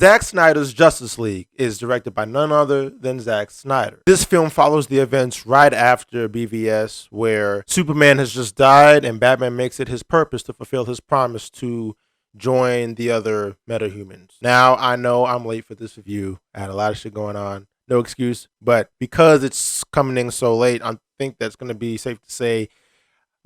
Zack Snyder's Justice League is directed by none other than Zack Snyder. This film follows the events right after BVS, where Superman has just died and Batman makes it his purpose to fulfill his promise to join the other metahumans. Now, I know I'm late for this review. I had a lot of shit going on. No excuse. But because it's coming in so late, I think that's going to be safe to say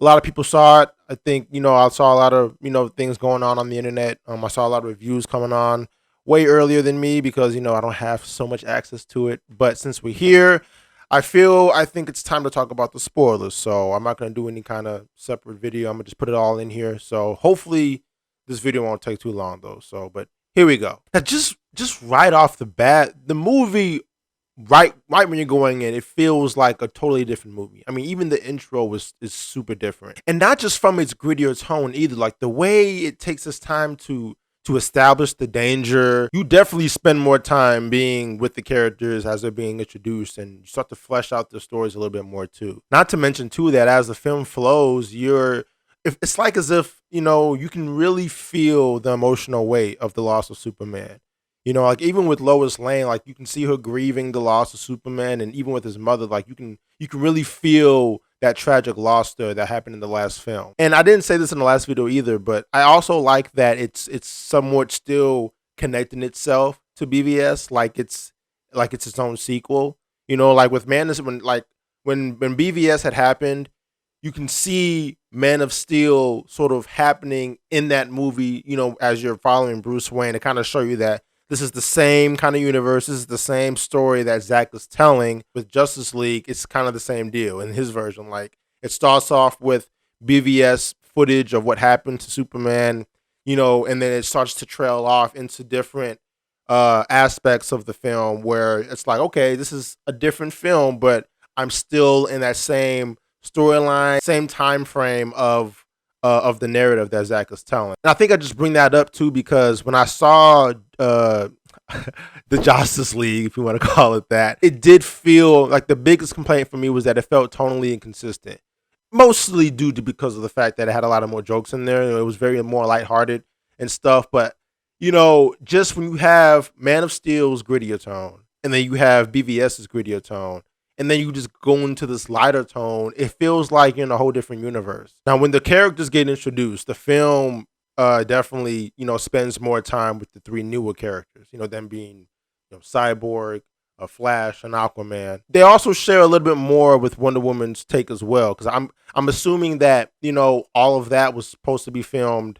a lot of people saw it. I think, I saw a lot of, things going on the internet. I saw a lot of reviews coming on way earlier than me because, I don't have so much access to it. But since we're here, I think it's time to talk about the spoilers. So I'm not going to do any kind of separate video. I'm going to just put it all in here. So hopefully this video won't take too long though. So, but here we go. Now, just right off the bat, the movie, right when you're going in, it feels like a totally different movie. I mean, even the intro is super different. And not just from its grittier tone either. Like the way it takes its time to establish the danger. You definitely spend more time being with the characters as they're being introduced, and you start to flesh out the stories a little bit more too. Not to mention too that as the film flows, it's like as if, you can really feel the emotional weight of the loss of Superman. Like even with Lois Lane, like you can see her grieving the loss of Superman, and even with his mother, like you can really feel that tragic loss there that happened in the last film. And I didn't say this in the last video either, but I also like that it's somewhat still connecting itself to BVS, like it's its own sequel. Like with when BVS had happened, you can see Man of Steel sort of happening in that movie, as you're following Bruce Wayne, to kind of show you that this is the same kind of universe. This is the same story that Zack is telling with Justice League. It's kind of the same deal in his version. Like it starts off with BVS footage of what happened to Superman, and then it starts to trail off into different aspects of the film where it's like, okay, this is a different film, but I'm still in that same storyline, same time frame of the narrative that Zack is telling. And I think I just bring that up too because when I saw the Justice League, if you want to call it that, it did feel like the biggest complaint for me was that it felt tonally inconsistent. Mostly due to because of the fact that it had a lot of more jokes in there. It was very more lighthearted and stuff. But, just when you have Man of Steel's grittier tone and then you have BVS's grittier tone, and then you just go into this lighter tone, it feels like you're in a whole different universe. Now, when the characters get introduced, the film definitely, spends more time with the three newer characters, them being, Cyborg, Flash, and Aquaman. They also share a little bit more with Wonder Woman's take as well, because I'm assuming that, all of that was supposed to be filmed,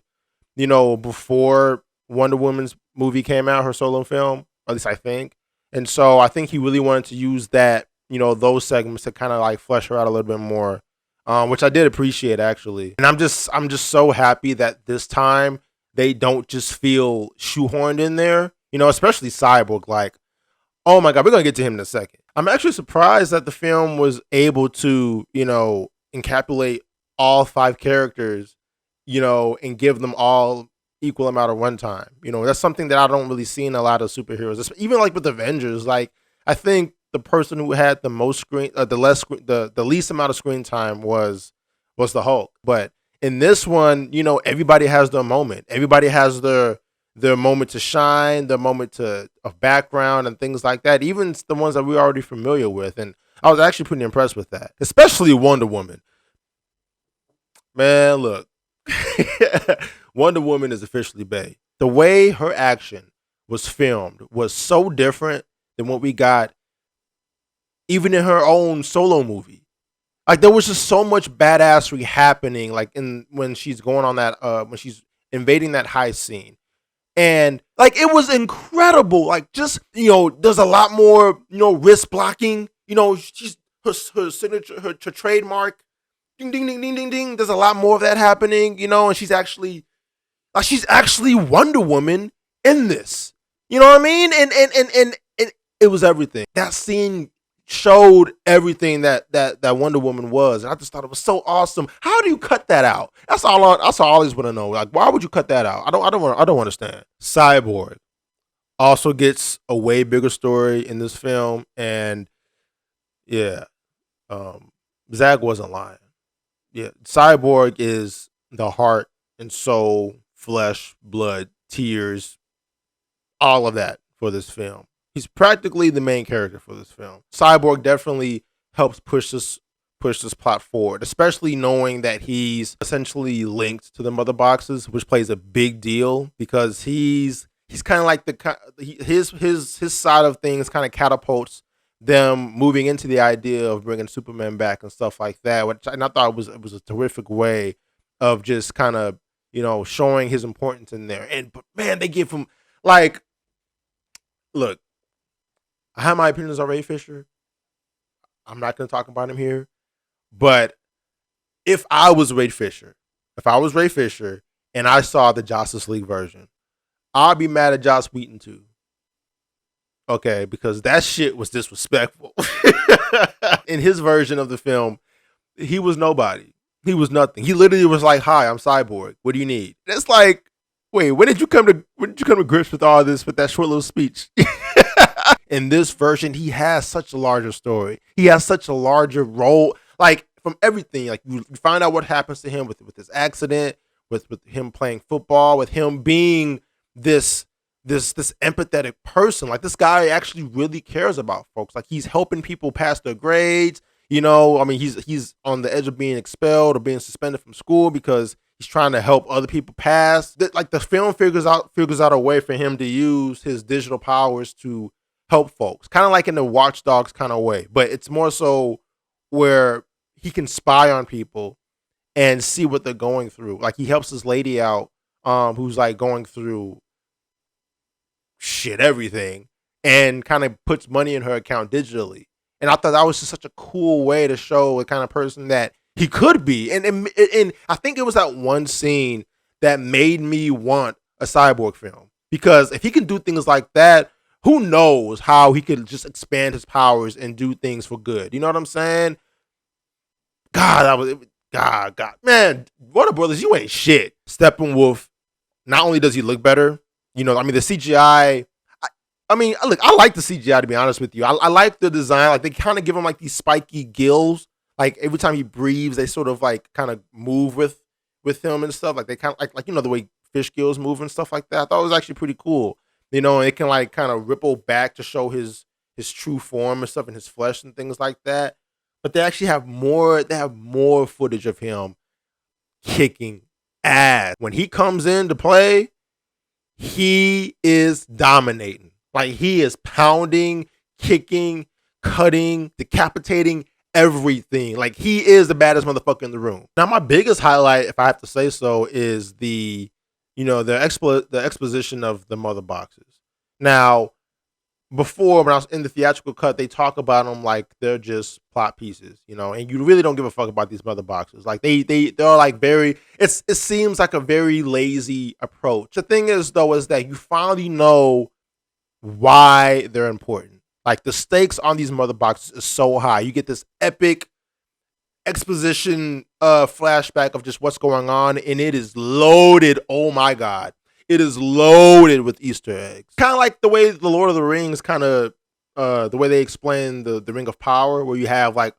before Wonder Woman's movie came out, her solo film, at least I think. And so I think he really wanted to use that, those segments to kind of like flesh her out a little bit more, which I did appreciate actually. And I'm just so happy that this time they don't just feel shoehorned in there, especially Cyborg. Like, oh my God, we're going to get to him in a second. I'm actually surprised that the film was able to, encapsulate all 5 characters, and give them all equal amount of runtime. That's something that I don't really see in a lot of superheroes, even like with Avengers. Like, I think the person who had the most screen, the least amount of screen time was the Hulk. But in this one, everybody has their moment. Everybody has their moment to shine, their moment of background and things like that. Even the ones that we're already familiar with. And I was actually pretty impressed with that, especially Wonder Woman. Man, look, Wonder Woman is officially bae. The way her action was filmed was so different than what we got even in her own solo movie. Like there was just so much badassery happening, like when she's going on that when she's invading that heist scene. And like it was incredible. Like just, there's a lot more, wrist blocking. She's her signature, her trademark. Ding ding ding ding ding ding. There's a lot more of that happening, and she's actually Wonder Woman in this. You know what I mean? And it was everything. That scene showed everything that Wonder Woman was, and I just thought it was so awesome. How do you cut that out? That's all I always want to know. Like, why would you cut that out? I don't understand. Cyborg also gets a way bigger story in this film, and yeah, Zack wasn't lying. Yeah, Cyborg is the heart and soul, flesh, blood, tears, all of that for this film. He's practically the main character for this film. Cyborg definitely helps push this plot forward, especially knowing that he's essentially linked to the mother boxes, which plays a big deal because he's kind of like his side of things kind of catapults them moving into the idea of bringing Superman back and stuff like that. And I thought it was a terrific way of just kind of showing his importance in there. But man, they give him like, look, I have my opinions on Ray Fisher. I'm not going to talk about him here. But if I was Ray Fisher and I saw the Justice League version, I'd be mad at Joss Whedon too. Okay, because that shit was disrespectful. In his version of the film, he was nobody. He was nothing. He literally was like, "Hi, I'm Cyborg. What do you need?" And it's like, wait, when did you come to grips with all this with that short little speech? In this version, he has such a larger story. He has such a larger role. Like from everything, like you find out what happens to him with his accident, with him playing football, with him being this empathetic person. Like this guy actually really cares about folks. Like he's helping people pass their grades. I mean, he's on the edge of being expelled or being suspended from school because he's trying to help other people pass. Like the film figures out a way for him to use his digital powers to help folks, kind of like in the Watch Dogs kind of way, but it's more so where he can spy on people and see what they're going through. Like he helps this lady out, who's like going through shit, everything, and kind of puts money in her account digitally. And I thought that was just such a cool way to show the kind of person that he could be. And I think it was that one scene that made me want a Cyborg film, because if he can do things like that, who knows how he could just expand his powers and do things for good. You know what I'm saying? God, man, Warner Brothers, you ain't shit. Steppenwolf, not only does he look better, the CGI. Look, I like the CGI, to be honest with you. I like the design. Like they kind of give him like these spiky gills. Like every time he breathes, they sort of like kind of move with him and stuff. Like they kind of like the way fish gills move and stuff like that. I thought it was actually pretty cool. And it can like kind of ripple back to show his true form and stuff in his flesh and things like that. But they actually have more. They have more footage of him kicking ass. When he comes in to play, he is dominating. Like he is pounding, kicking, cutting, decapitating everything. Like he is the baddest motherfucker in the room. Now my biggest highlight, if I have to say so, is the exposition of the mother boxes. Now, before, when I was in the theatrical cut, they talk about them like they're just plot pieces, and you really don't give a fuck about these mother boxes. Like they're like it seems like a very lazy approach. The thing is though, is that you finally know why they're important. Like the stakes on these mother boxes is so high. You get this epic exposition flashback of just what's going on, and it is loaded. Oh my god, it is loaded with Easter eggs. Kind of like the way the Lord of the Rings the way they explain the Ring of Power, where you have like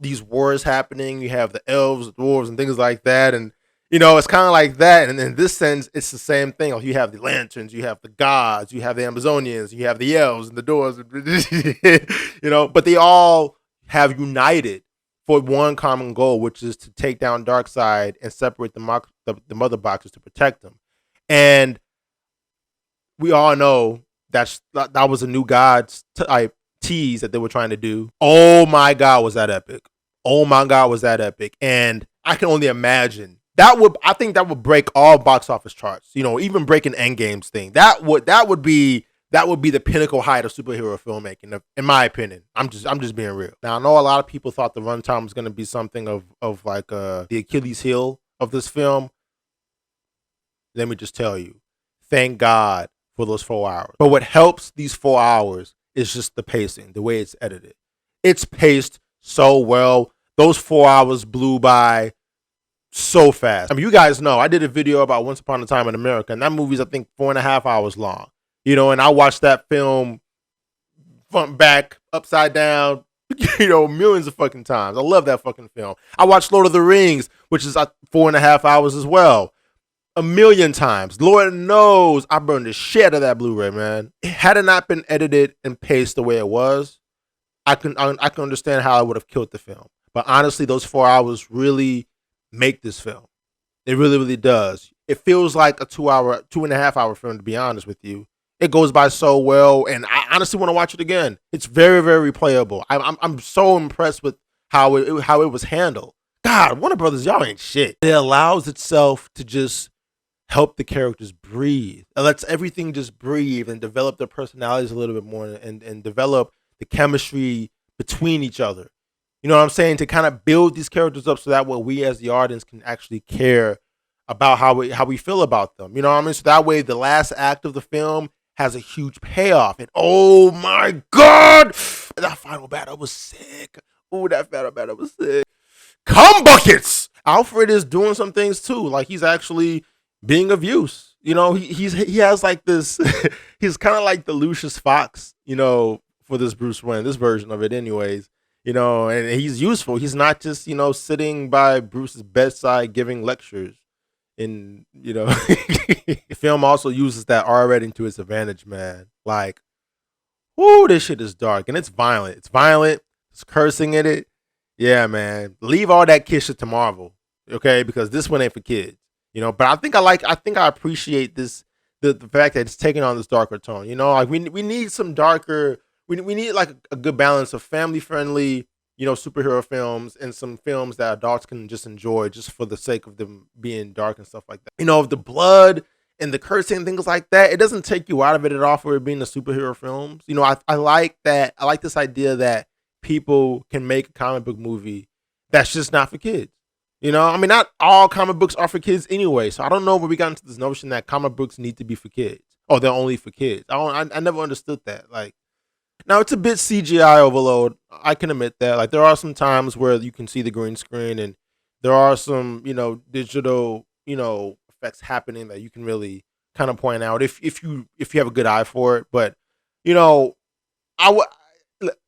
these wars happening. You have the elves, the dwarves, and things like that, and it's kind of like that. And in this sense, it's the same thing. Like you have the lanterns, you have the gods, you have the Amazonians, you have the elves and the dwarves, but they all have united for one common goal, which is to take down Darkseid and separate the mother boxes to protect them. And we all know that was a new Gods type tease that they were trying to do. Oh my God, was that epic? Oh my God, was that epic? And I can only imagine I think that would break all box office charts. Even breaking Endgame's thing. That would be the pinnacle height of superhero filmmaking, in my opinion. I'm just being real. Now I know a lot of people thought the runtime was going to be something of like the Achilles heel of this film. Let me just tell you, thank God for those 4 hours. But what helps these 4 hours is just the pacing, the way it's edited. It's paced so well. Those 4 hours blew by so fast. I mean, you guys know I did a video about Once Upon a Time in America, and that movie's I think 4.5 hours long. And I watched that film front, back, upside down, millions of fucking times. I love that fucking film. I watched Lord of the Rings, which is 4.5 hours as well. a million times. Lord knows I burned the shit out of that Blu-ray, man. Had it not been edited and paced the way it was, I can understand how I would have killed the film. But honestly, those 4 hours really make this film. It really, really does. It feels like a 2 hour, 2.5 hour film, to be honest with you. It goes by so well, and I honestly want to watch it again. It's very, very replayable. I'm so impressed with how it was handled. God, Warner Brothers, y'all ain't shit. It allows itself to just help the characters breathe. It lets everything just breathe and develop their personalities a little bit more, and develop the chemistry between each other. You know what I'm saying? To kind of build these characters up so that way we as the audience can actually care about how we feel about them. You know what I mean? So that way the last act of the film has a huge payoff. And oh my God, that final battle was sick. Oh, that final battle was sick. Cum buckets! Alfred is doing some things too. Like, he's actually being of use. You know, he has like this, he's kind of like the Lucius Fox, you know, for this Bruce Wayne, this version of it anyways. You know, and he's useful. He's not just, you know, sitting by Bruce's bedside giving lectures. And, you know, the film also uses that R rating to its advantage, man. Like, whoo, this shit is dark and it's violent. It's violent. It's cursing in it. Yeah, man. Leave all that kid shit to Marvel, okay? Because this one ain't for kids, you know. But I think I appreciate this, the fact that it's taking on this darker tone. You know, like we need some darker. We need like a good balance of family friendly, you know, superhero films and some films that adults can just enjoy just for the sake of them being dark and stuff like that. You know, the blood and the cursing and things like that, it doesn't take you out of it at all for it being the superhero films. You know, I like that. I like this idea that people can make a comic book movie that's just not for kids. You know, I mean, not all comic books are for kids anyway. So I don't know where we got into this notion that comic books need to be for kids. Oh, they're only for kids. I never understood that. Like, now it's a bit CGI overload. I can admit that. Like, there are some times where you can see the green screen, and there are some, you know, digital, you know, effects happening that you can really kind of point out if you have a good eye for it. But, you know,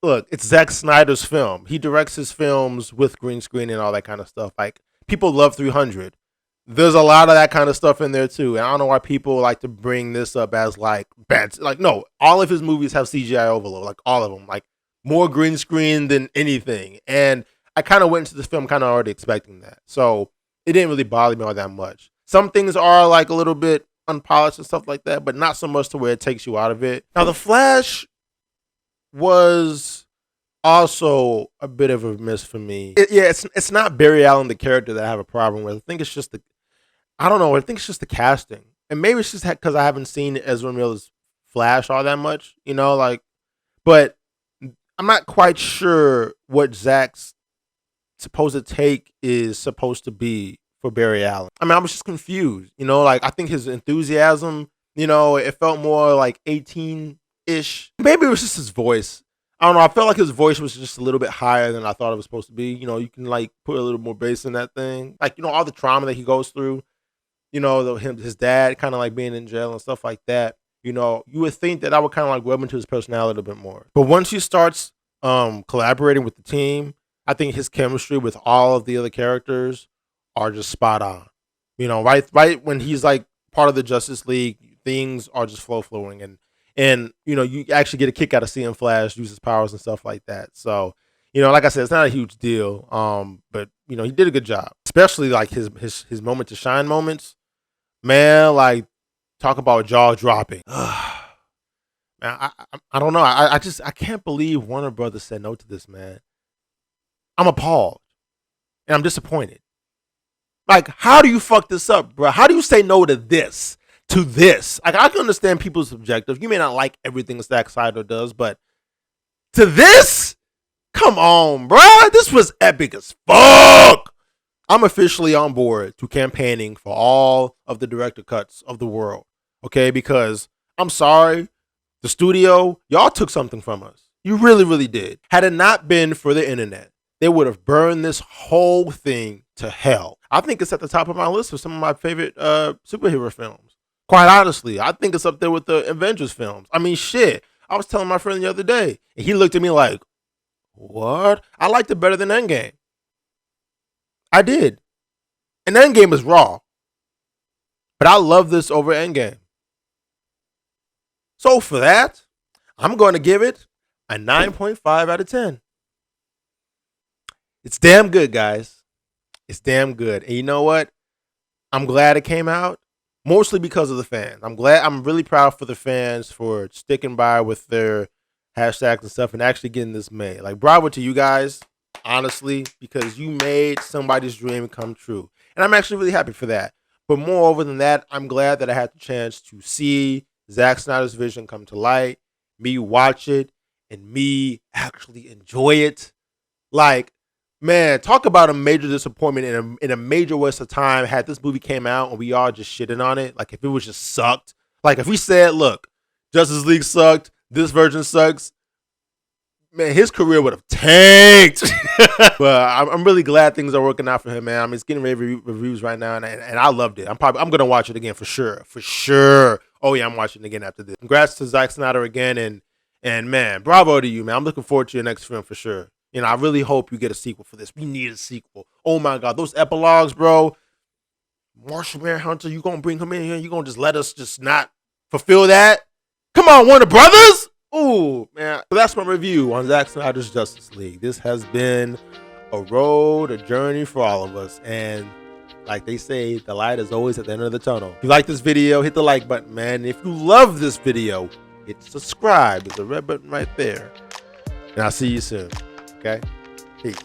look, it's Zack Snyder's film. He directs his films with green screen and all that kind of stuff. Like, people love 300. There's a lot of that kind of stuff in there too. And I don't know why people like to bring this up as like bad. Like, no, all of his movies have CGI overload, like all of them, like more green screen than anything. And I kind of went into this film kind of already expecting that. So it didn't really bother me all that much. Some things are like a little bit unpolished and stuff like that, but not so much to where it takes you out of it. Now, The Flash was also a bit of a miss for me. It's not Barry Allen, the character, that I have a problem with. I think it's just I don't know. I think it's just the casting, and maybe it's just because I haven't seen Ezra Miller's Flash all that much, you know. Like, but I'm not quite sure what Zach's supposed take is supposed to be for Barry Allen. I mean, I was just confused, you know. Like, I think his enthusiasm, you know, it felt more like 18-ish. Maybe it was just his voice. I don't know. I felt like his voice was just a little bit higher than I thought it was supposed to be. You know, you can like put a little more bass in that thing. Like, you know, all the trauma that he goes through. You know, his dad kind of like being in jail and stuff like that. You know, you would think that I would kind of like rub into his personality a little bit more. But once he starts collaborating with the team, I think his chemistry with all of the other characters are just spot on. You know, right when he's like part of the Justice League, things are just flowing, and you know, you actually get a kick out of seeing Flash use his powers and stuff like that. So, you know, like I said, it's not a huge deal. But you know, he did a good job, especially like his moment to shine moments. Man, like, talk about jaw dropping. Man, I don't know. I can't believe Warner Brothers said no to this, man. I'm appalled and I'm disappointed. Like, how do you fuck this up, bro? How do you say no to this? To this? Like, I can understand people's objective. You may not like everything Zack Snyder does, but to this? Come on, bro. This was epic as fuck. I'm officially on board to campaigning for all of the director cuts of the world, okay? Because I'm sorry, the studio, y'all took something from us. You really, really did. Had it not been for the internet, they would have burned this whole thing to hell. I think it's at the top of my list of some of my favorite superhero films. Quite honestly, I think it's up there with the Avengers films. I mean, shit. I was telling my friend the other day, and he looked at me like, what? I liked it better than Endgame. I did. And Endgame is raw. But I love this over Endgame. So for that, I'm going to give it a 9.5 out of 10. It's damn good, guys. It's damn good. And you know what? I'm glad it came out, mostly because of the fans. I'm really proud for the fans for sticking by with their hashtags and stuff and actually getting this made. Like, bravo to you guys, honestly, because you made somebody's dream come true. And I'm actually really happy for that. But moreover than that, I'm glad that I had the chance to see Zack Snyder's vision come to light, me watch it, and me actually enjoy it. Like, man, talk about a major disappointment in a major waste of time had this movie came out and we all just shitting on it. Like, if it was just sucked. Like, if we said, look, Justice League sucked, this version sucks, man, his career would have tanked. But I'm really glad things are working out for him, man. I mean, it's getting reviews right now, and I loved it. I'm gonna watch it again for sure. Oh yeah, I'm watching it again after this. Congrats to Zack Snyder again, and man, bravo to you, man. I'm looking forward to your next film for sure. You know, I really hope you get a sequel for this. We need a sequel. Oh my God, those epilogues, bro. Martian Manhunter, you gonna bring him in here? You gonna just let us just not fulfill that? Come on, Warner Brothers. Ooh, man. So that's my review on Zack Snyder's Justice League. This has been a journey for all of us. And like they say, the light is always at the end of the tunnel. If you like this video, hit the like button, man. If you love this video, hit subscribe. There's a red button right there. And I'll see you soon. Okay? Peace.